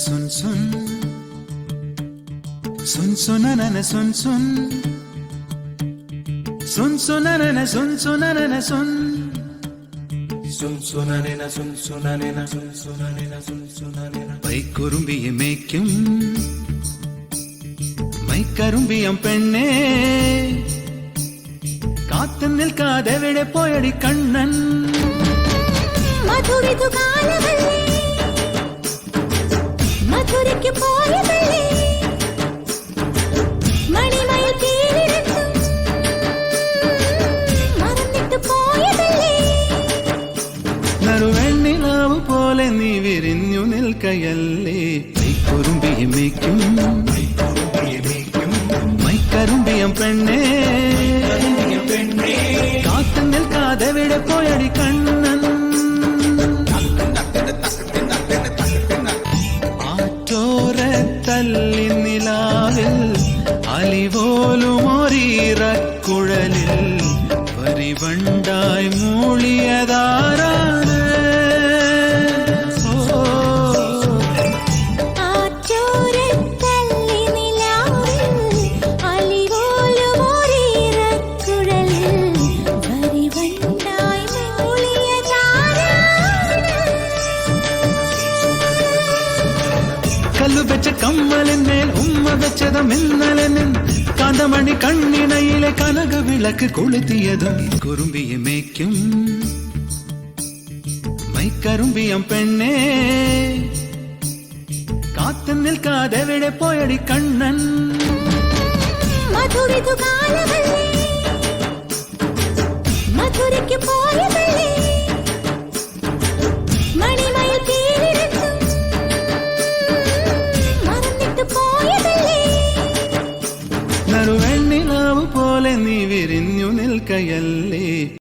സുൻ സുൻ സുൻ സുനനന സുൻ സുൻ സുൻ സുനനന സുൻ സുനനന സുൻ സുൻ സുനനന സുൻ സുനനന സുൻ സുനനന സുൻ സുനനന പൈക്കുറുമ്പിയെ മേയ്ക്കും മൈക്കറുമ്പിയം പെണ്ണേ കാത്തു നിൽക്കാതെ എവിടെ പോയടി കണ്ണൻ മധുരയ്ക്ക് പോയതല്ലേ മണിമയിൽ തീരിടത്തും മറന്നിട്ട് പോയതല്ലേ നറുവെണ്ണിലാവ് പോലെ നീ വിരിഞ്ഞു നിൽക്കയല്ലേ മൈക്കുറുമ്പിയെ മേയ്ക്കും മൈക്കറുമ്പിയം പെണ്ണേ കാത്തു നിൽക്കാതെ എവിടെ പോയടി കണ്ണൻ ആറ്റോരത്തല്ലി നിലാവിൽ അലിപോലും ഒരീറക്കുഴലിൽ പരിവണ്ടായി മൂളിയതാരാണ് കല്ലു വെച്ച കമ്മലിന്മേൽ ഉമ്മ വെച്ചതും ഇന്നലെ നിൻ കാന്തമണി കണ്ണിണയിലെ കനക വിളക്ക് കൊളുത്തിയതും കുറുമ്പിയെ മേയ്ക്കും മൈക്കറുമ്പിയം പെണ്ണേ കാത്തു നിൽക്കാതെ എവിടെ പോയടി കണ്ണൻ മധുരയ്ക്ക് പോയതല്ലേ മണിമയിൽ തീരിടത്തും മറന്നിട്ട് പോയതല്ലേ നറുവെണ്ണിലാവ് പോലെ നീ വിരിഞ്ഞു നിൽക്കയല്ലേ